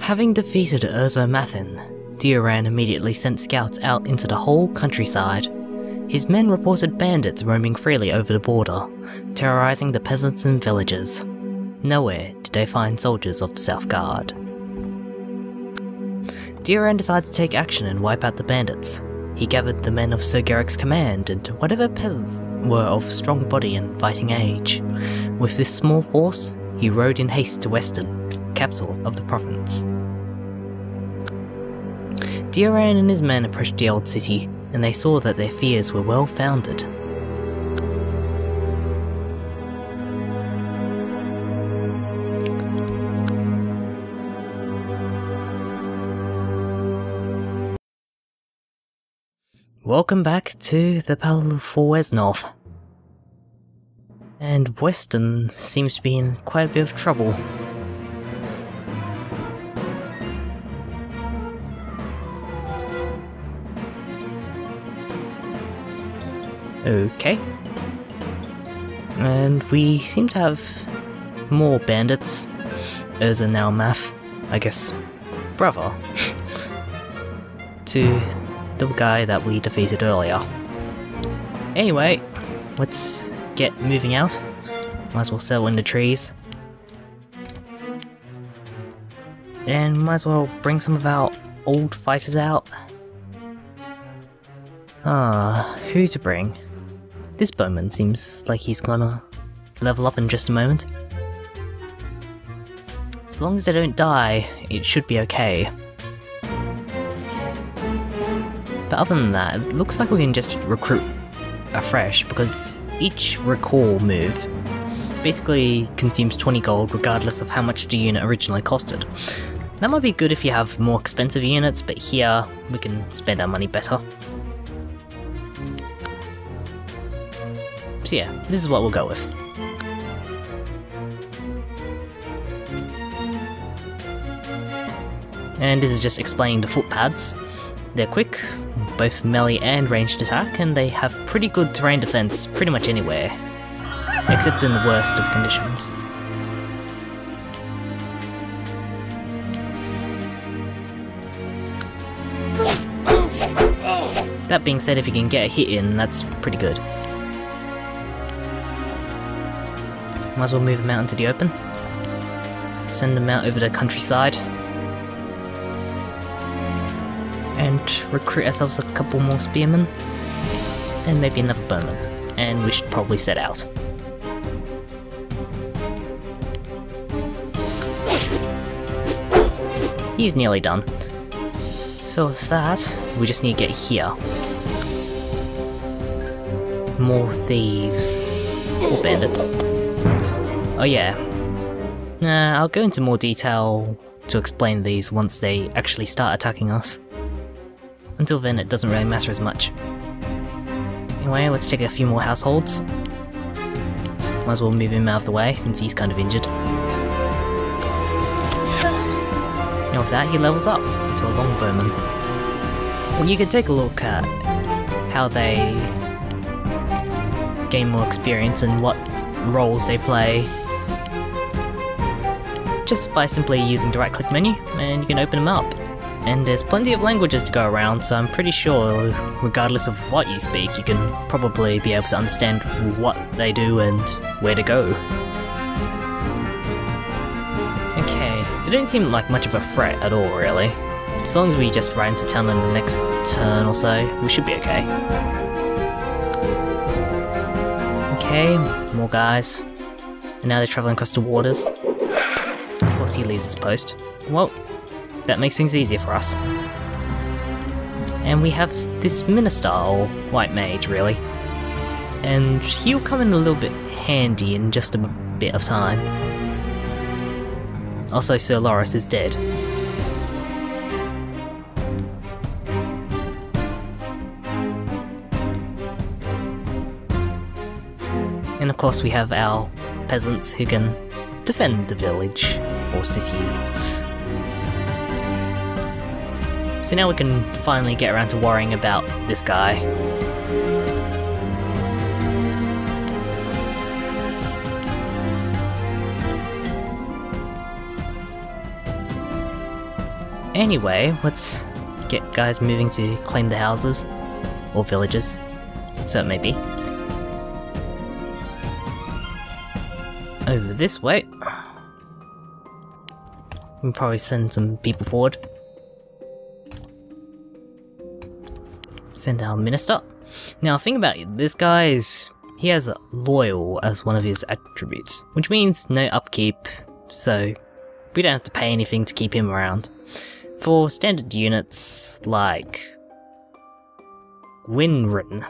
Having defeated Urza Mathin, Deoran immediately sent scouts out into the whole countryside. His men reported bandits roaming freely over the border, terrorizing the peasants and villagers. Nowhere did they find soldiers of the South Guard. Deoran decided to take action and wipe out the bandits. He gathered the men of Sir Garrick's command and whatever peasants were of strong body and fighting age. With this small force, he rode in haste to Westin, capital of the province. Deoran and his men approached the old city, and they saw that their fears were well founded. Welcome back to the battle for Wesnoth. And Westin seems to be in quite a bit of trouble. Okay. And we seem to have more bandits. Urza now Math, I guess, brother, to the guy that we defeated earlier. Anyway, let's get moving out. Might as well settle in the trees. And might as well bring some of our old fighters out. Who to bring? This bowman seems like he's gonna level up in just a moment. As long as they don't die, it should be okay. But other than that, it looks like we can just recruit afresh, because each recall move basically consumes 20 gold regardless of how much the unit originally costed. That might be good if you have more expensive units, but here we can spend our money better. So yeah, this is what we'll go with. And this is just explaining the footpads. They're quick, both melee and ranged attack, and they have pretty good terrain defense pretty much anywhere, except in the worst of conditions. That being said, if you can get a hit in, that's pretty good. Might as well move them out into the open. Send them out over the countryside. And recruit ourselves a couple more spearmen. And maybe another bowman. And we should probably set out. He's nearly done. So with that, we just need to get here. More thieves. Or bandits. Oh yeah. I'll go into more detail to explain these once they actually start attacking us. Until then, it doesn't really matter as much. Anyway, let's check a few more households. Might as well move him out of the way, since he's kind of injured. And with that, he levels up to a longbowman. Well, you can take a look at how they gain more experience and what roles they play just by simply using the right-click menu, and you can open them up. And there's plenty of languages to go around, so I'm pretty sure, regardless of what you speak, you can probably be able to understand what they do and where to go. Okay, they don't seem like much of a threat at all, really. As long as we just ride into town in the next turn or so, we should be okay. Okay, more guys. And now they're travelling across the waters. Of course he leaves his post. Well, that makes things easier for us. And we have this minister, or white mage really. And he'll come in a little bit handy in just a bit of time. Also, Sir Loris is dead. And of course we have our peasants who can defend the village, or city. So now we can finally get around to worrying about this guy. Anyway, let's get guys moving to claim the houses. Or villages. So it may be. Over this way. We can probably send some people forward. Send our minister. Now think about it, this guy he has loyal as one of his attributes, which means no upkeep, so we don't have to pay anything to keep him around. For standard units like Winrin,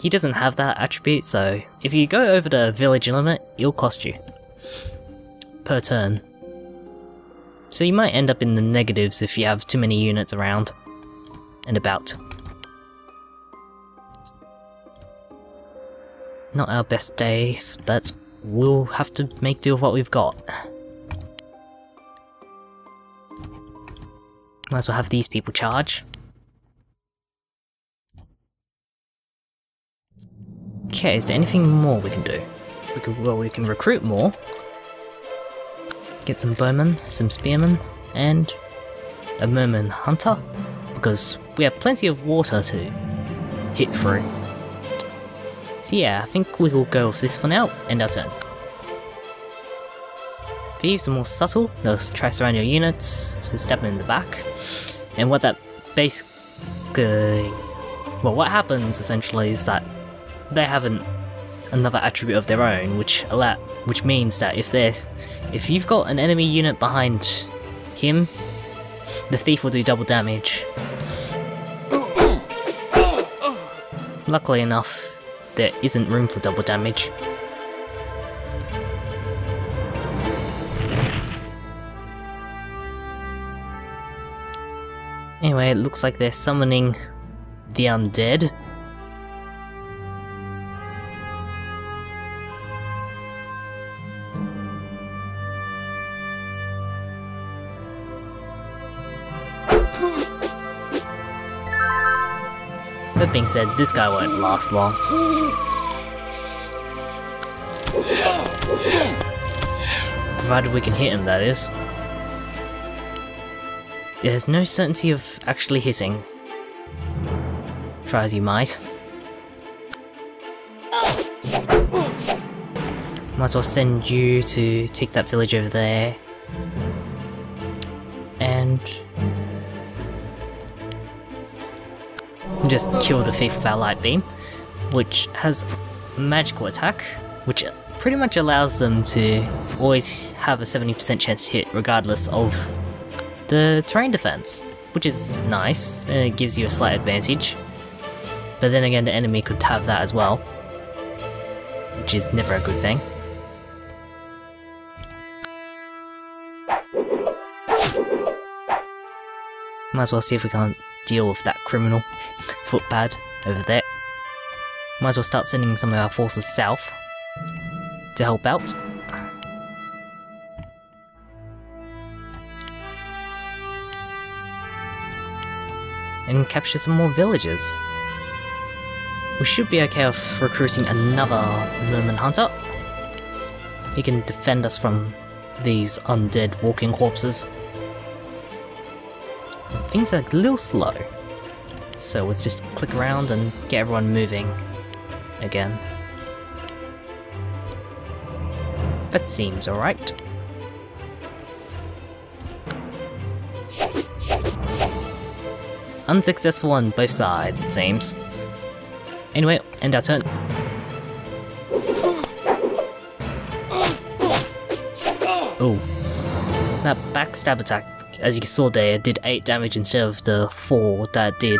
he doesn't have that attribute, so if you go over the village limit, it'll cost you per turn. So you might end up in the negatives if you have too many units around and about. Not our best days, but we'll have to make do with what we've got. Might as well have these people charge. Okay, is there anything more we can do? We can recruit more. Get some bowmen, some spearmen, and a merman hunter, because we have plenty of water to hit through. So yeah, I think we will go with this for now, end our turn. Thieves are more subtle, they'll try to surround your units, to stab them in the back. And what that basically... well, what happens essentially is that they have another attribute of their own, which means that if you've got an enemy unit behind him, the thief will do double damage. Luckily enough, there isn't room for double damage. Anyway, it looks like they're summoning the undead. That being said, this guy won't last long. Provided we can hit him, that is. There's no certainty of actually hitting. Try as you might. Might as well send you to take that village over there. And just kill the thief with our light beam, which has magical attack, which pretty much allows them to always have a 70% chance to hit regardless of the terrain defense, which is nice, and it gives you a slight advantage. But then again, the enemy could have that as well, which is never a good thing. Might as well see if we can't deal with that criminal footpad over there. Might as well start sending some of our forces south to help out. And capture some more villages. We should be okay with recruiting another Merman Hunter. He can defend us from these undead walking corpses. Things are a little slow, so let's just click around and get everyone moving again. That seems alright. Unsuccessful on both sides, it seems. Anyway, end our turn. Oh, that backstab attack, as you saw there, did 8 damage instead of the 4 that it did.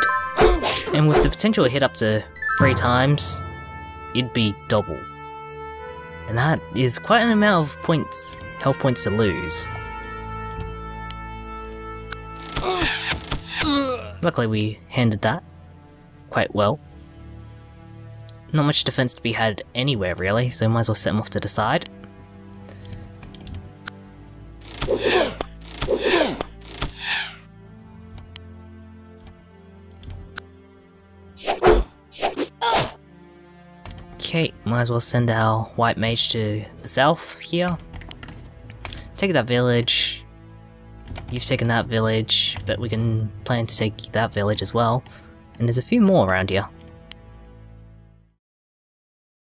And with the potential to hit up to 3 times, it'd be double. And that is quite an amount of points, health points to lose. Luckily we handled that quite well. Not much defense to be had anywhere really, so might as well set them off to the side. Okay, might as well send our white mage to the south here. Take that village. you've taken that village, but we can plan to take that village as well. And there's a few more around here.